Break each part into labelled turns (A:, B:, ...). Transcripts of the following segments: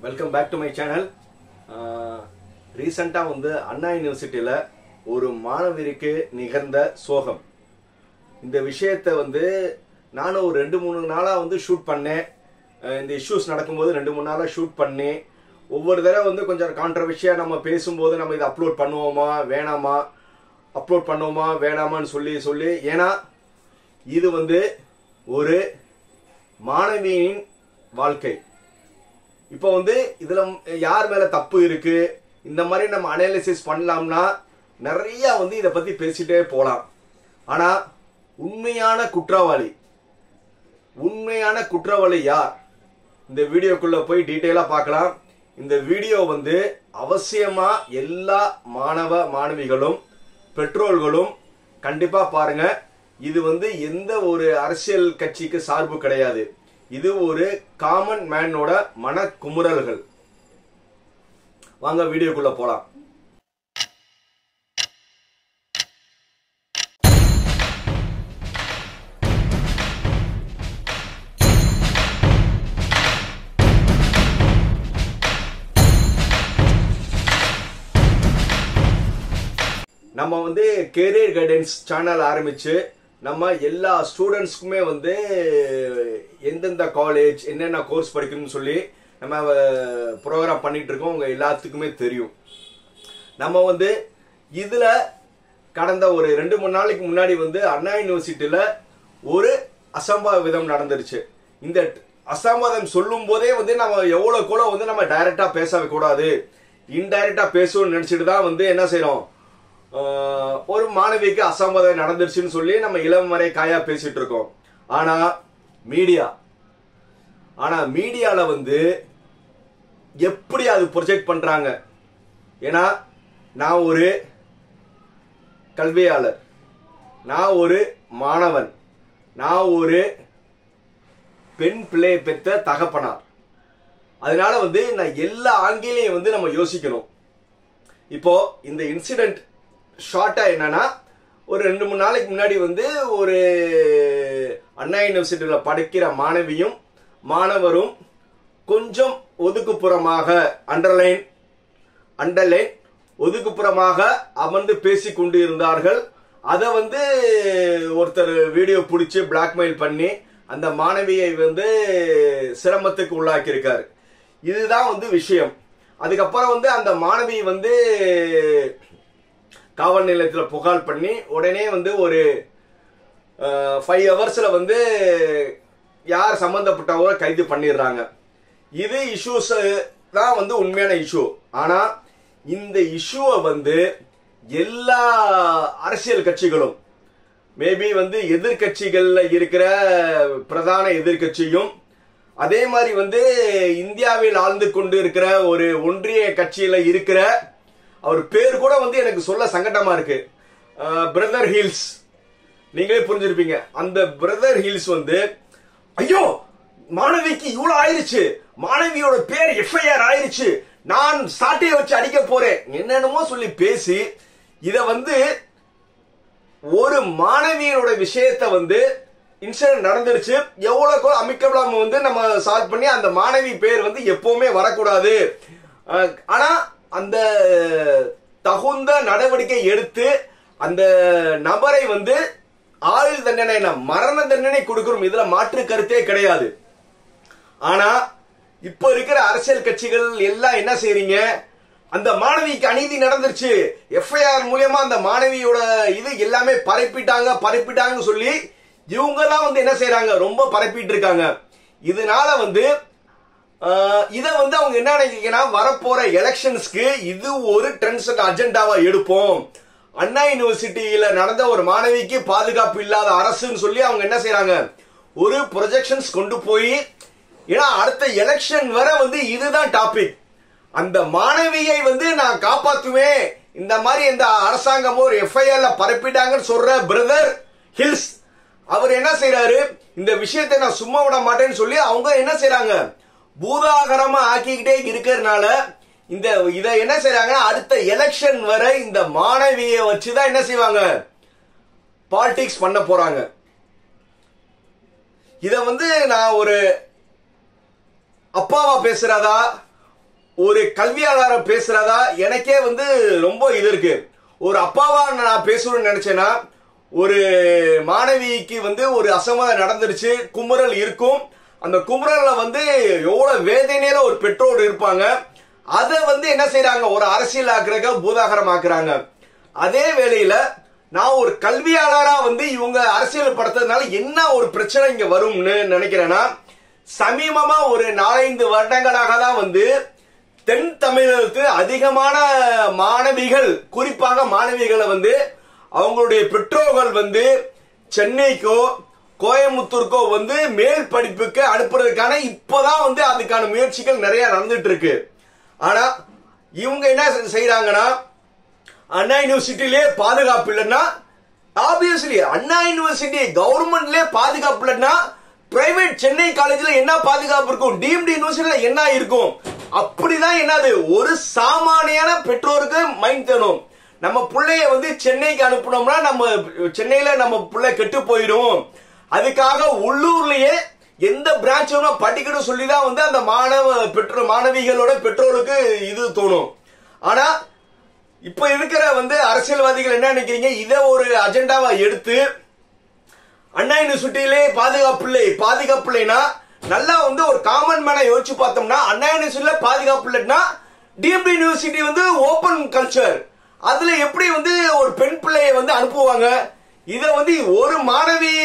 A: Welcome back to my channel. ரீசெண்டாக வந்து அண்ணா யூனிவர்சிட்டியில் ஒரு மாணவருக்கு நிகழ்ந்த சோகம். இந்த விஷயத்தை வந்து நானும் ஒரு 2-3 நாளாக வந்து ஷூட் பண்ணேன். இந்த இஷ்யூஸ் நடக்கும்போது 2-3 நாளாக ஷூட் பண்ணி ஒவ்வொரு தடவை வந்து கொஞ்சம் கான்ட்ரவர்ஷியாக நம்ம பேசும்போது நம்ம இதை அப்லோட் பண்ணுவோமா வேணாமா, அப்லோட் பண்ணுவோமா வேணாமான்னு சொல்லி ஏன்னா இது வந்து ஒரு மாணவியின் வாழ்க்கை. இப்போ வந்து இதுல யார் மேல தப்பு இருக்கு இந்த மாதிரி நம்ம அனாலிசிஸ் பண்ணலாம்னா நிறைய வந்து இதை பத்தி பேசிட்டே போலாம். ஆனா உண்மையான குற்றவாளி யார்? இந்த வீடியோக்குள்ள போய் டீட்டெயிலா பார்க்கலாம். இந்த வீடியோ வந்து அவசியமா எல்லா மாணவ மாணவிகளும் பெற்றோர்களும் கண்டிப்பா பாருங்க. இது வந்து எந்த ஒரு அரசியல் கட்சிக்கு சார்பு கிடையாது. இது ஒரு காமன் மேனோட மன குமுறல்கள். வாங்க வீடியோக்குள்ள போலாம். நம்ம வந்து கேரியர் கைடன்ஸ் சேனல் ஆரம்பிச்சு நம்ம எல்லா ஸ்டூடெண்ட்ஸ்க்குமே வந்து எந்தெந்த காலேஜ் என்னென்ன கோர்ஸ் படிக்கணும்னு சொல்லி நம்ம ப்ரோக்ராம் பண்ணிட்டு இருக்கோம். உங்க எல்லாத்துக்குமே தெரியும். நம்ம வந்து இதுல கடந்த ஒரு 2-3 நாளைக்கு முன்னாடி வந்து அண்ணா யூனிவர்சிட்டியில ஒரு அசம்பாவிதம் நடந்துருச்சு. இந்த அசம்பாவிதம் சொல்லும் போதே வந்து நம்ம எவ்வளவு கூட வந்து நம்ம டைரக்டா பேசவே கூடாது, இன்டைரக்டா பேசணும்னு நினைச்சிட்டு தான் வந்து என்ன செய்யறோம், ஒரு மாணவிக்கு அசம்பாவிதம் நடந்துருச்சுன்னு சொல்லி நம்ம இளம் வரை காயா பேசிட்டு இருக்கோம். ஆனா மீடியால வந்து எப்படி அது ப்ரொஜெக்ட் பண்றாங்க? ஏன்னா நான் ஒரு கல்வியாளர், நான் ஒரு மாணவன், நான் ஒரு பெண் பிள்ளை பெற்ற தகப்பனார். அதனால வந்து நான் எல்லா ஆங்கிலையும் வந்து நம்ம யோசிக்கணும். இப்போ இந்த இன்சிடென்ட் ஷார்ட்டா என்னன்னா, ஒரு 2-3 நாளைக்கு முன்னாடி வந்து ஒரு அண்ணா யூனிவர்சிட்டியில படிக்கிற மாணவியும் மாணவரும் கொஞ்சம் ஒதுக்குப்புறமாக அண்டர்லைன் ஒதுக்குப்புறமாக அமர்ந்து பேசி கொண்டு இருந்தார்கள். அதை வந்து ஒருத்தர் வீடியோ பிடிச்சி பிளாக்மெயில் பண்ணி அந்த மாணவியை வந்து சிரமத்துக்கு உள்ளாக்கி இருக்காரு. இதுதான் வந்து விஷயம். அதுக்கப்புறம் வந்து அந்த மாணவி வந்து காவல் நிலையத்தில் புகார் பண்ணி உடனே வந்து ஒரு 5 ஹவர்ஸ்ல வந்து யார் சம்பந்தப்பட்டவங்க கைது பண்ணிடுறாங்க. இது இஷ்யூஸ் தான் வந்து உண்மையான இஷ்யூ. ஆனா இந்த இஷ்யூவை வந்து எல்லா அரசியல் கட்சிகளும், மேபி வந்து எதிர்கட்சிகள்ல இருக்கிற பிரதான எதிர்கட்சியும், அதே மாதிரி வந்து இந்தியாவில் ஆழ்ந்து கொண்டு இருக்கிற ஒரு ஒன்றிய கட்சியில இருக்கிற அவர் பேர் கூட வந்து எனக்கு சொல்ல சங்கடமா இருக்கு, பிரதர் ஹில்ஸ். நீங்களே புரிஞ்சிருப்பீங்க. அந்த பிரதர் ஹில்ஸ் வந்து ஐயோ மாணவிக்கு இவ்வளவு ஆயிருச்சு, மாணவியோட பேர் எஃப்ஐஆர் ஆயிருச்சு, நான் சாட்டையை வச்சு அடிக்க போறேன் என்னென்னமோ சொல்லி பேசி இத வந்து ஒரு மாணவியோட விஷயத்தை வந்து இன்சிடென்ட் நடந்துருச்சு, எவ்வளவு அமிக்கபிளாம வந்து நம்ம சால்வ் பண்ணி அந்த மாணவி பேர் வந்து எப்பவுமே வரக்கூடாது. ஆனா அந்த தகுந்த நடவடிக்கை எடுத்து அந்த நபரை வந்து ஆயுள் தண்டனை, மரண தண்டனை கொடுக்கணும். இதுல மாற்று கருத்தே கிடையாது. ஆனா இப்ப இருக்கிற அரசியல் கட்சிகள் எல்லாம் என்ன செய்றீங்க, அந்த மாணவிக்கு அநீதி நடந்துருச்சு, எஃப்ஐஆர் மூலமா அந்த மாணவியோட இது எல்லாமே பரப்பிட்டாங்க சொல்லி இவங்க தான் வந்து என்ன செய்யறாங்க, ரொம்ப பரப்பிட்டு இருக்காங்க. இதனால வந்து இத வந்து அவங்க என்ன நினைக்கிறீங்கன்னா, வரப்போற எலெக்ஷன்ஸ்க்கு இது ஒரு ட்ரெண்ட் அஜெண்டாவா எடுப்போம். அண்ணா யூனிவர்சிட்டியில நடந்த ஒரு மாணவிக்கு பாதுகாப்பு இல்லாத அரசுன்னு சொல்லி அவங்க என்ன செய்யறாங்க, ஒரு ப்ரொஜெக்ஷன்ஸ் கொண்டு போய், ஏன்னா அடுத்த எலெக்ஷன் வர வந்து இதுதான் டாபிக். அந்த மாணவியை வந்து நான் காப்பாத்துவேன், இந்த மாதிரி இந்த அரசாங்கம் ஒரு எஃப்ஐஆர்ல பரப்பிட்டாங்கன்னு சொல்ற பிரதர் ஹில்ஸ் அவர் என்ன செய்யறாரு, இந்த விஷயத்தை நான் சும்மா விட மாட்டேன்னு சொல்லி அவங்க என்ன செய்யறாங்க, பூதாகரமா ஆக்கிக்கிட்டே இருக்கிறதுனால இத என்ன செய்யறாங்கன்னா, அடுத்த எலெக்ஷன் வர இந்த மாணவியை வச்சுதான் என்ன செய்வாங்க, பாலிடிக்ஸ் பண்ண போறாங்க. இத வந்து நான் ஒரு அப்பாவா பேசுறதா, ஒரு கல்வியாளரை பேசுறதா எனக்கே வந்து ரொம்ப இது இருக்கு. ஒரு அப்பாவா நான் பேசணும்னு நினைச்சேன்னா, ஒரு மாணவிக்கு வந்து ஒரு அசம்பாவிதம் நடந்துருச்சு, குமுறல் இருக்கும். அந்த குமுறல்ல வந்து எவ்வளவு வேதனையில ஒரு பெற்றோர் இருப்பாங்க. அதை வந்து என்ன செய்யறாங்க, ஒரு அரசியல் ஆக்குறக்க பூதாகரம் ஆக்குறாங்க. அதே வேளையில நான் ஒரு கல்வியாளரா வந்து இவங்க அரசியல் படுத்துறதுனால என்ன ஒரு பிரச்சனை இங்க வரும்னு நினைக்கிறேன்னா, சமீபமா ஒரு 4-5 வருடங்களாக தான் வந்து தென் தமிழகத்துக்கு அதிகமான மாணவிகள், குறிப்பாக மாணவிகளை வந்து அவங்களுடைய பெற்றோர்கள் வந்து சென்னைக்கோ கோயம்புத்தூருக்கோ வந்து மேல் படிப்புக்கு அனுப்புறதுக்கான இப்பதான் வந்து அதுக்கான முயற்சிகள் நிறைய நடந்துட்டு இருக்கு. ஆனா இவங்க என்ன செய்யறாங்கன்னா, அண்ணா யூனிவர்சிட்டியிலே பாதுகாப்பு இல்லைன்னா, ஆப்வியஸ்லி அண்ணா யூனிவர்சிட்டி கவர்மெண்ட்லயே பாதுகாப்பு இல்லைன்னா பிரைவேட் சென்னை காலேஜ்ல என்ன பாதுகாப்பு இருக்கும், டீம்டு யூனிவர்சிட்டியில என்ன இருக்கும்? அப்படிதான் என்னது ஒரு சாமானியான பெற்றோருக்கு மைண்ட் தரும். நம்ம பிள்ளைய வந்து சென்னைக்கு அனுப்பணும்னா நம்ம சென்னையில நம்ம பிள்ளை கெட்டு போயிடும், அதுக்காக உள்ளூர்லயே எந்த பிரான்ச் படிக்கணும் சொல்லிதான் வந்து அந்த மாணவிகளோட பெற்றோருக்கு இது தோணும். ஆனா இப்ப இருக்கிற வந்து அரசியல்வாதிகள் என்ன நினைக்கிறீங்க, இதை ஒரு அஜெண்டாவா எடுத்து அண்ணா யூனிவர்சிட்டியிலே பாதுகாப்பு இல்லைன்னா, நல்லா வந்து ஒரு காமன் மேன யோசிச்சு பார்த்தோம்னா, அண்ணா யூனிவர்சிட்டியில பாதுகாப்பு இல்லைன்னா டீம்டு யூனிவர்சிட்டி வந்து ஓபன் கல்ச்சர், அதுல எப்படி வந்து ஒரு பெண் பிள்ளையை வந்து அனுப்புவாங்க? இத வந்து ஒரு மாணவி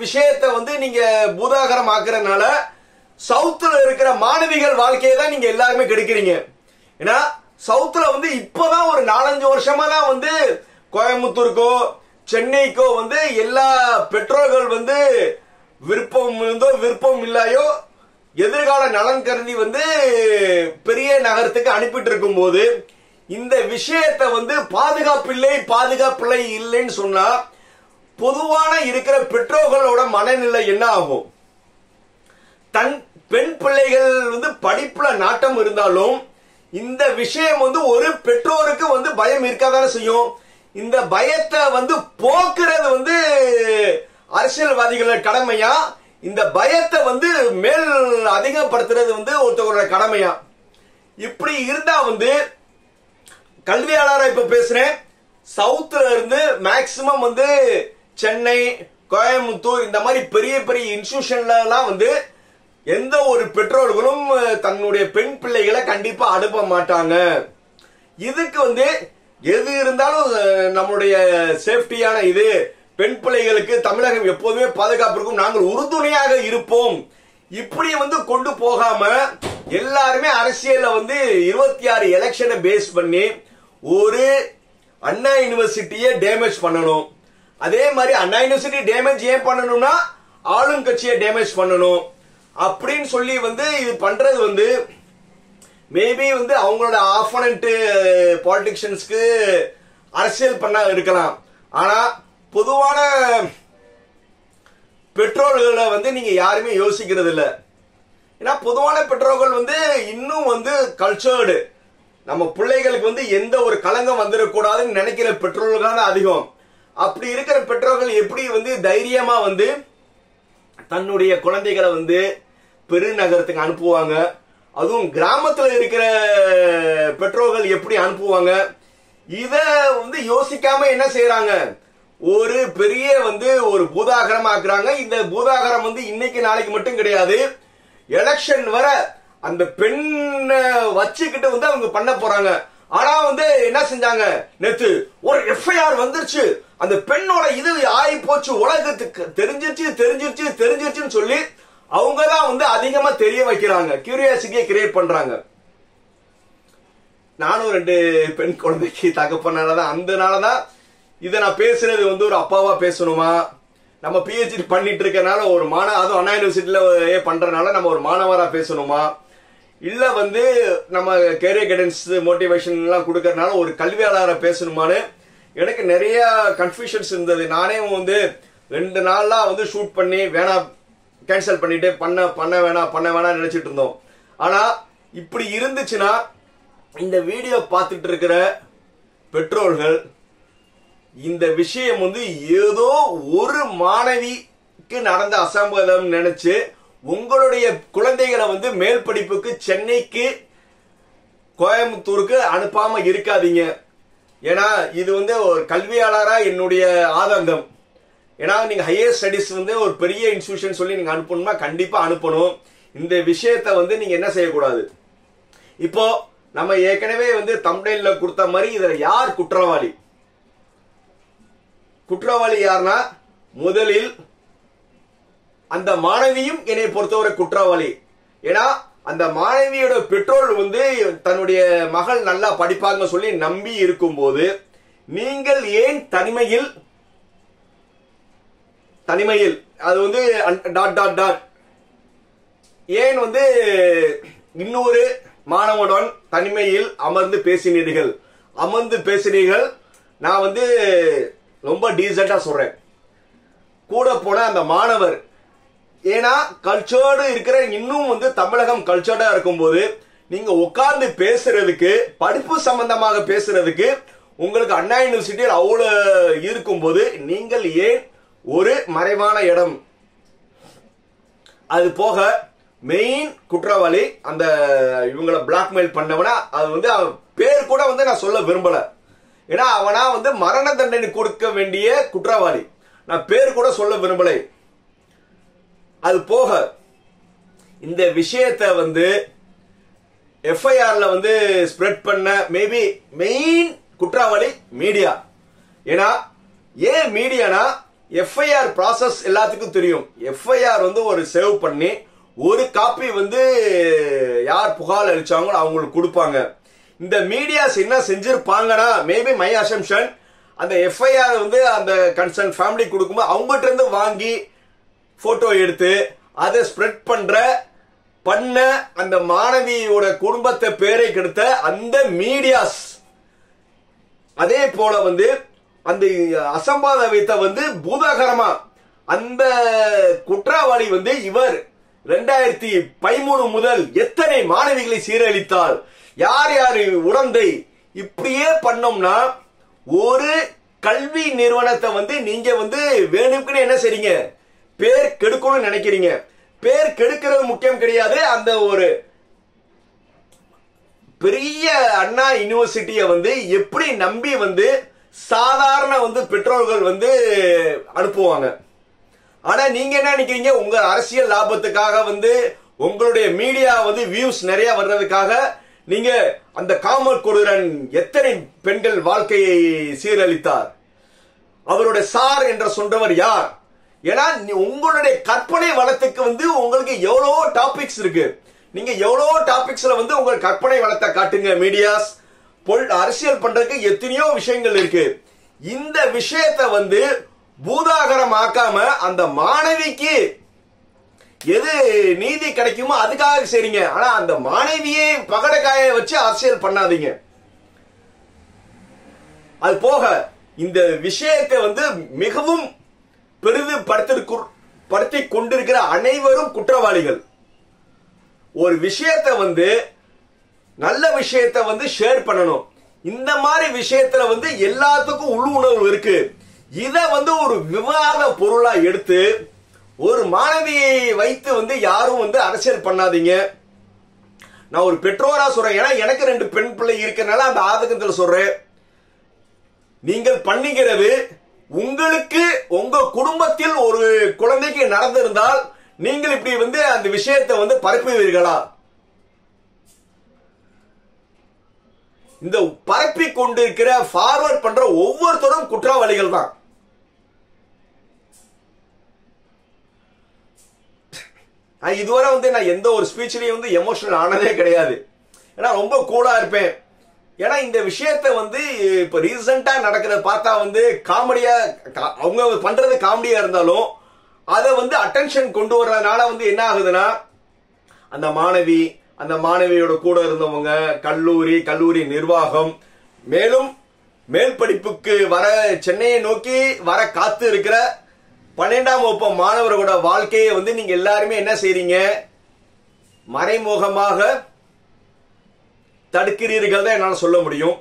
A: விஷயத்தை வந்து நீங்க பூதாகரம் ஆக்குறதுனால சவுத்துல இருக்கிற மாணவிகள் வாழ்க்கையை தான் நீங்க எல்லாருமே கெடுக்கிறீங்க. ஏன்னா சவுத்துல வந்து இப்பதான் ஒரு 4-5 வருஷமா தான் வந்து கோயம்புத்தூருக்கோ சென்னைக்கோ வந்து எல்லா பெற்றோர்கள் வந்து விருப்பம் இருந்தோ விருப்பம் இல்லையோ எதிர்கால நலன் கருதி வந்து பெரிய நகரத்துக்கு அனுப்பிட்டு இருக்கும் போது இந்த விஷயத்தை வந்து பாதுகாப்பில்லை இல்லைன்னு சொன்னா பொதுவான இருக்கிற பெற்றோர்களோட மனநிலை என்ன ஆகும்? தன் பெண் பிள்ளைகள் வந்து படிப்புல நாட்டம் இருந்தாலும் இந்த விஷயம் வந்து ஒரு பெற்றோருக்கு வந்து பயம் இருக்காதானே செய்யும். இந்த பயத்தை வந்து போக்குறது வந்து அரசியல்வாதிகளோட கடமையா, இந்த பயத்தை வந்து மேல் அதிகப்படுத்துறது வந்து ஒருத்தவங்களோட கடமையா? இப்படி இருந்தா வந்து கல்வியாளரா இப்ப பேசுறேன், சவுத்துல இருந்து மேக்சிமம் வந்து சென்னை கோயம்புத்தூர் இந்த மாதிரி பெரிய பெரிய இன்ஸ்டிடியூஷன்ல எல்லாம் வந்து எந்த ஒரு பெற்றோர்களும் தன்னுடைய பெண் பிள்ளைகளை கண்டிப்பா அனுப்ப மாட்டாங்க. இதுக்கு வந்து எது இருந்தாலும் நம்மளுடைய சேஃப்டியான இது, பெண் பிள்ளைகளுக்கு தமிழகம் எப்போதுமே பாதுகாப்பு இருக்கும், நாங்கள் உறுதுணையாக இருப்போம், இப்படி வந்து கொண்டு போகாம எல்லாருமே அரசியல்ல வந்து 26 எலெக்ஷனை பேஸ் பண்ணி ஒரு அண்ணா யூனிவர்சிட்டியை டேமேஜ் பண்ணணும். அதே மாதிரி அண்ணா யூனிவர்சிட்டி டேமேஜ் ஏன் பண்ணணும்னா ஆளும் கட்சியை டேமேஜ் பண்ணணும் அப்படின்னு சொல்லி வந்து இது பண்றது வந்து மேபி வந்து அவங்களோட ஆப்போனன்ட் பாலிட்டிஷியன்ஸ்க்கு அரசியல் பண்ண இருக்கலாம். ஆனா பொதுவான பெற்றோர்களை வந்து நீங்க யாருமே யோசிக்கிறது இல்ல. ஏன்னா பொதுவான பெற்றோர்கள் வந்து இன்னும் வந்து கல்ச்சர்டு, நம்ம பிள்ளைகளுக்கு வந்து எந்த ஒரு களங்கம் வந்துடக்கூடாதுன்னு நினைக்கிற பெற்றோர்கள் தான் அதிகம். அப்படி இருக்கிற பெற்றோர்கள் எப்படி வந்து தைரியமா வந்து தன்னுடைய குழந்தைகளை வந்து பெருநகரத்துக்கு அனுப்புவாங்க? அதுவும் கிராமத்துல இருக்கிற பெற்றோர்கள் எப்படி அனுப்புவாங்க? இத வந்து யோசிக்காம என்ன செய்யறாங்க, ஒரு பெரிய வந்து ஒரு பூதாகரம் ஆக்குறாங்க. இந்த பூதாகரம் வந்து இன்னைக்கு நாளைக்கு மட்டும் கிடையாது, எலெக்ஷன் வர அந்த பெண்ணை வச்சுக்கிட்டு வந்து அவங்க பண்ண போறாங்க. ஆனா வந்து என்ன செஞ்சாங்க, நேத்து ஒரு எஃப்ஐஆர் வந்துருச்சு, அந்த பெண்ணோட இது ஆகி போச்சு, உலகத்துக்கு தெரிஞ்சிருச்சுன்னு சொல்லி அவங்கதான் வந்து அதிகமா தெரிய வைக்கிறாங்க, கியூரியாசிட்டியை கிரியேட் பண்றாங்க. நானும் 2 பெண் குழந்தைக்கு தகப்பனாலதான், அதனாலதான் இதை நான் பேசுறது வந்து ஒரு அப்பாவா பேசணுமா, நம்ம பிஹெச்டி பண்ணிட்டு இருக்கனால ஒரு அதுவும் அண்ணா யூனிவர்சிட்டியில பண்றதுனால நம்ம ஒரு மாணவரா பேசணுமா, இல்ல வந்து நம்ம கேரியர் கைடன்ஸ் மோட்டிவேஷன் எல்லாம் கொடுக்கறதுனால ஒரு கல்வியாளரை பேசணுமான்னு எனக்கு நிறைய கன்ஃபியூஷன்ஸ் இருந்தது. நானே வந்து 2 நாளா வந்து ஷூட் பண்ணி வேணாம் கேன்சல் பண்ணிட்டு பண்ண வேணாம் நினைச்சிட்டு இருந்தோம். ஆனா இப்படி இருந்துச்சுன்னா இந்த வீடியோ பார்த்துட்டு இருக்கிற பெற்றோர்கள் இந்த விஷயம் வந்து ஏதோ ஒரு மாணவிக்கு நடந்த அசம்பாவிதம் நினைச்சு உங்களுடைய குழந்தைகளை வந்து மேல் படிப்புக்கு சென்னைக்கு கோயம்புத்தூருக்கு அனுப்பாம இருக்காதீங்க. ஏன்னா இது வந்து ஒரு கல்வியாளரா என்னுடைய ஆதங்கம். ஏன்னா நீங்க ஹையர் ஸ்டடிஸ் வந்து ஒரு பெரிய இன்ஸ்டிடியூஷன் சொல்லி நீங்க அனுப்பணும்னா கண்டிப்பா அனுப்பணும். இந்த விஷயத்தை வந்து நீங்க என்ன செய்யக்கூடாது. இப்போ நம்ம ஏற்கனவே வந்து தம்ப்நெயில்ல கொடுத்த மாதிரி இதுல யார் குற்றவாளி? குற்றவாளி யாருன்னா முதலில் அந்த மாணவியும் என்னை பொறுத்தவரை குற்றவாளி. ஏன்னா அந்த மாணவியோட பெற்றோர் வந்து தன்னுடைய மகள் நல்லா படிப்பாங்க சொல்லி நம்பி இருக்கும்போது நீங்கள் ஏன் தனிமையில் அது வந்து டாட் டாட் டாட் ஏன் வந்து இன்னொரு மாணவனுடன் தனிமையில் அமர்ந்து பேசினீர்கள். நான் வந்து ரொம்ப டீசெண்டா சொல்றேன். கூட போன அந்த மாணவர், ஏன்னா கல்ச்சர்டு இருக்கிற இன்னும் வந்து தமிழகம் கல்ச்சர்டா இருக்கும்போது நீங்க உட்கார்ந்து பேசுறதுக்கு, படிப்பு சம்பந்தமாக பேசுறதுக்கு உங்களுக்கு அண்ணா யூனிவர்சிட்டியில் அவ்வளவு இருக்கும்போது நீங்கள் ஏன் ஒரு மறைவான இடம்? அது போக மெயின் குற்றவாளி அந்த இவங்களை பிளாக்மெயில் பண்ணவனா, அது வந்து பேர் கூட வந்து நான் சொல்ல விரும்பல. ஏன்னா அவனா வந்து மரண தண்டனை கொடுக்க வேண்டிய குற்றவாளி. நான் பேர் கூட சொல்ல விரும்பலை. அது போக இந்த விஷயத்தை வந்து எஃப்ஐஆர்ல வந்து ஸ்ப்ரெட் பண்ண மேபி மெயின் குற்றவாளி மீடியா. ஏன்னா ஏன் மீடியானா எஃப்ஐஆர் ப்ராசஸ் எல்லாத்துக்கும் தெரியும். எஃப்ஐஆர் வந்து ஒரு சேவ் பண்ணி ஒரு காப்பி வந்து யார் புகார் அளிச்சாங்களோ அவங்களுக்கு கொடுப்பாங்க. இந்த மீடியாஸ் என்ன செஞ்சிருப்பாங்கன்னா மேபி மை அசம்ஷன், அந்த எஃப்ஐஆர் வந்து அந்த கன்சர்ன் ஃபேமிலி கொடுக்கும்போது அவங்ககிட்ட இருந்து வாங்கி போட்டோ எடுத்து அதை ஸ்ப்ரெட் பண்ண அந்த மாணவியோட குடும்பத்தை பேரை கெடுத்த அந்த மீடியாஸ். அதே போல வந்து அந்த அசம்பாவிதத்தை வந்து பூதாகரமா அந்த குற்றவாளி வந்து இவர் 2013 முதல் எத்தனை மாணவிகளை சீரழித்தால், யார் யாரு உடந்தை, இப்படியே பண்ணோம்னா ஒரு கல்வி நிறுவனத்தை வந்து நீங்க வந்து வேணும்னு என்ன செய்றீங்க, பேர் கெடுக்கணும்னு நினைக்கிறீங்க. பேர் கெடுக்கிறது முக்கியம் கிடையாது. அந்த ஒரு பெரிய அண்ணா யூனிவர்சிட்டியை வந்து எப்படி நம்பி வந்து சாதாரண வந்து பெற்றோர்கள் வந்து அனுப்புவாங்க. ஆனா நீங்க என்ன நினைக்கிறீங்க, உங்க அரசியல் லாபத்துக்காக வந்து உங்களுடைய மீடியா வந்து வியூஸ் நிறைய வர்றதுக்காக நீங்க அந்த காமர் கொடூரன் எத்தனை பெண்கள் வாழ்க்கையை சீரழித்தார், அவருடைய சார் என்ற சொல்றவர் யார்? ஏன்னா உங்களுடைய கற்பனை வளத்துக்கு வந்து உங்களுக்கு எவ்வளவோ டாபிக்ஸ் இருக்கு. நீங்க எவ்வளவோ டாபிக்ஸ்ல வந்து உங்க கற்பனை வளத்தை காட்டுங்க. மீடியாஸ் அரசியல் பண்றதுக்கு எத்தனையோ விஷயங்கள் இருக்கு. இந்த விஷயத்தை வந்து பூதாகரமாக்காம அந்த மாணவிக்கு எது நீதி கிடைக்குமோ அதுக்காக செய்றீங்க. ஆனா அந்த மாணவியை பகடக்காய வச்சு அரசியல் பண்ணாதீங்க. அது போக இந்த விஷயத்தை வந்து மிகவும் பெரிதுபடுத்தி கொண்டிருக்கிற அனைவரும் குற்றவாளிகள். ஒரு விஷயத்தை வந்து நல்ல விஷயத்தை வந்து ஷேர் பண்ணணும். இந்த மாதிரி விஷயத்துல வந்து எல்லாத்துக்கும் உள்ளுணர்வு இருக்கு. இத வந்து ஒரு விவாத பொருளா எடுத்து ஒரு மாணவியை வைத்து வந்து யாரும் வந்து அரசியல் பண்ணாதீங்க. நான் ஒரு பெற்றோரா சொல்றேன். ஏன்னா எனக்கு 2 பெண் பிள்ளை இருக்கிறனால அந்த ஆதங்கத்தில் சொல்றேன். நீங்கள் பண்ணுகிறது உங்களுக்கு உங்க குடும்பத்தில் ஒரு குழந்தைக்கு நடந்திருந்தால் நீங்கள் இப்படி வந்து அந்த விஷயத்தை வந்து பரப்புவீர்களா? இந்த பரப்பி கொண்டிருக்கிற ஃபார்வர்ட் பண்ற ஒவ்வொருத்தரும் குற்றவாளிகள் தான். இதுவரை வந்து நான் எந்த ஒரு ஸ்பீச்லயும் வந்து எமோஷனல் ஆனதே கிடையாது. ஏன்னா ரொம்ப கூலா இருப்பேன். ஏன்னா இந்த விஷயத்தை வந்து இப்ப ரீசெண்டா நடக்கிறத பார்த்தா வந்து காமெடியா, அவங்க பண்றது காமெடியா இருந்தாலும் அதை வந்து அட்டென்ஷன் கொண்டு வர்றதுனால வந்து என்ன ஆகுதுன்னா அந்த மாணவியோட கூட இருந்தவங்க, கல்லூரி நிர்வாகம், மேலும் மேல் படிப்புக்கு வர சென்னையை நோக்கி வர காத்து இருக்கிற 12ஆம் வகுப்பு மாணவர்களோட வாழ்க்கையை வந்து நீங்க எல்லாருமே என்ன செய்றீங்க, மறைமுகமாக தடுக்கிறீர்கள் தான் என்னால சொல்ல முடியும்.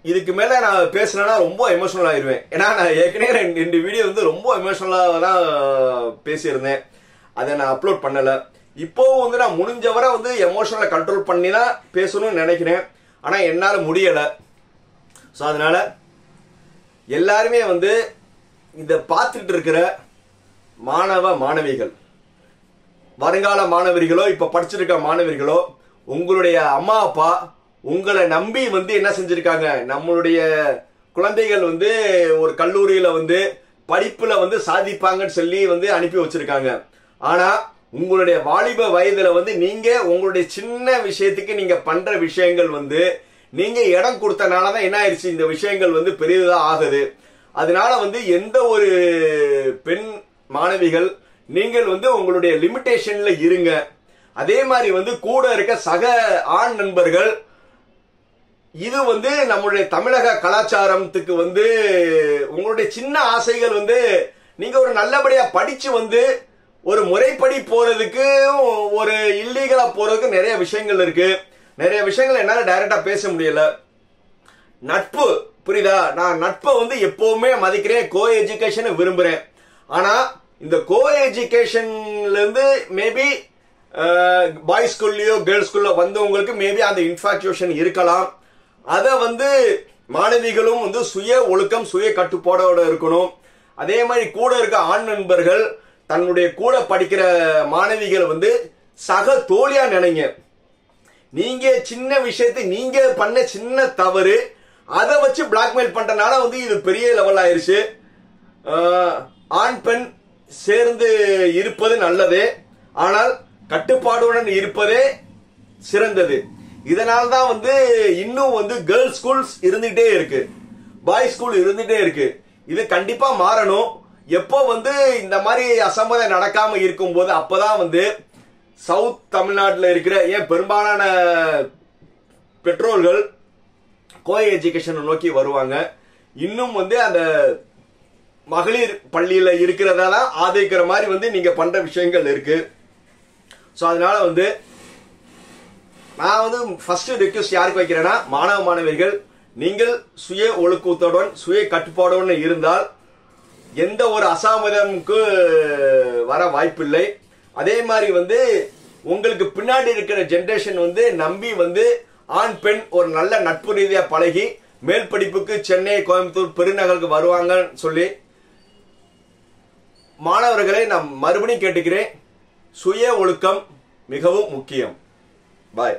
A: இதுக்கு மேல நான் பேசினா ரொம்ப எமோஷனல் ஆயிருவேன். ஏன்னா நான் ஏற்கனவே 2 வீடியோ வந்து ரொம்ப எமோஷனலா தான் பேசியிருந்தேன். அதை நான் அப்லோட் பண்ணல. இப்போ வந்து நான் முடிஞ்சவரை வந்து எமோஷனலை கண்ட்ரோல் பண்ணி தான் பேசணும்னு நினைக்கிறேன். ஆனால் என்னால் முடியலை. ஸோ அதனால எல்லாருமே வந்து இதை பார்த்துட்டு இருக்கிற மாணவிகள், வருங்கால மாணவர்களோ இப்போ படிச்சிருக்க மாணவர்களோ, உங்களுடைய அம்மா அப்பா உங்களை நம்பி வந்து என்ன செஞ்சிருக்காங்க, நம்மளுடைய குழந்தைகள் வந்து ஒரு கல்லூரியில வந்து படிப்புல வந்து சாதிப்பாங்கன்னு சொல்லி வந்து அனுப்பி வச்சிருக்காங்க. ஆனா உங்களுடைய வாலிப வயதுல வந்து நீங்க உங்களுடைய சின்ன விஷயத்துக்கு நீங்க பண்ற விஷயங்கள் வந்து நீங்க இடம் கொடுத்தனாலதான் என்ன ஆயிடுச்சு, இந்த விஷயங்கள் வந்து பெரியதா ஆகுது. அதனால வந்து எந்த ஒரு பெண் மாணவிகள் நீங்கள் வந்து உங்களுடைய லிமிட்டேஷன்ல இருங்க. அதே மாதிரி வந்து கூட இருக்க சக ஆண் நண்பர்கள், இது வந்து நம்மளுடைய தமிழக கலாச்சாரத்துக்கு வந்து உங்களுடைய சின்ன ஆசைகள் வந்து நீங்க ஒரு நல்லபடியா படிச்சு வந்து ஒரு முறைப்படி போறதுக்கு, ஒரு இல்லீகலா போறதுக்கு நிறைய விஷயங்கள் இருக்கு. நிறைய விஷயங்கள் என்னால டைரக்டா பேச முடியல. நட்பு புரியுதா, நான் நட்பை வந்து எப்பவுமே மதிக்கிறேன், கோ எஜுகேஷனை விரும்புறேன். ஆனா இந்த கோ எஜுகேஷன்ல இருந்து மேபி பாய்ஸ் ஸ்கூல்லயோ கேர்ள்ஸ் ஸ்கூல்ல வந்தவங்களுக்கு மேபி அந்த இன்ஃபாக்சுவேஷன் இருக்கலாம். அத வந்து மாணவிகளும் வந்து சுய ஒழுக்கம் சுய கட்டுப்பாடோட இருக்கணும். அதே மாதிரி கூட இருக்க ஆண் நண்பர்கள் தன்னுடைய கூட படிக்கிற மாணவிகளை வந்து சக தோழியா நினைங்க. நீங்க சின்ன விஷயத்தை நீங்க பண்ண சின்ன தவறு அதை வச்சு பிளாக்மெயில் பண்றதுனால வந்து இது பெரிய லெவல் ஆயிருச்சு. ஆண் பெண் சேர்ந்து இருப்பது நல்லது, ஆனால் கட்டுப்பாடுடன் இருப்பதே சிறந்தது. இதனால்தான் வந்து இன்னும் வந்து கேர்ள்ஸ் ஸ்கூல்ஸ் இருந்துகிட்டே இருக்கு, பாய்ஸ் ஸ்கூல் இருந்துகிட்டே இருக்கு. இது கண்டிப்பா மாறணும். எப்போ வந்து இந்த மாதிரி அசம்பவம் நடக்காம இருக்கும் போது அப்பதான் வந்து சவுத் தமிழ்நாட்டில் இருக்கிற ஏன் பெரும்பாலான பெற்றோர்கள் கோ எஜுகேஷன் நோக்கி வருவாங்க. இன்னும் வந்து அந்த மகளிர் பள்ளியில இருக்கிறதால ஆதரிக்கிற மாதிரி வந்து நீங்க பண்ற விஷயங்கள் இருக்கு. ஸோ அதனால வந்து நான் வந்து ஃபர்ஸ்ட் ரிக்வெஸ்ட் யாருக்கு வைக்கிறேன்னா, மாணவ மாணவிகள் நீங்கள் சுய ஒழுக்கத்துடன் சுய கட்டுப்பாடுடன் இருந்தால் எந்த ஒரு அசாமதமுக்கு வர வாய்ப்பில்லை. அதே மாதிரி வந்து உங்களுக்கு பின்னாடி இருக்கிற ஜெனரேஷன் வந்து நம்பி வந்து ஆண் பெண் ஒரு நல்ல நட்பு ரீதியா பழகி மேல் படிப்புக்கு சென்னை கோயம்புத்தூர் பெருநகருக்கு வருவாங்கன்னு சொல்லி மாணவர்களை நான் மறுபடியும் கேட்டுக்கிறேன். சுய ஒழுக்கம் மிகவும் முக்கியம். பாய்.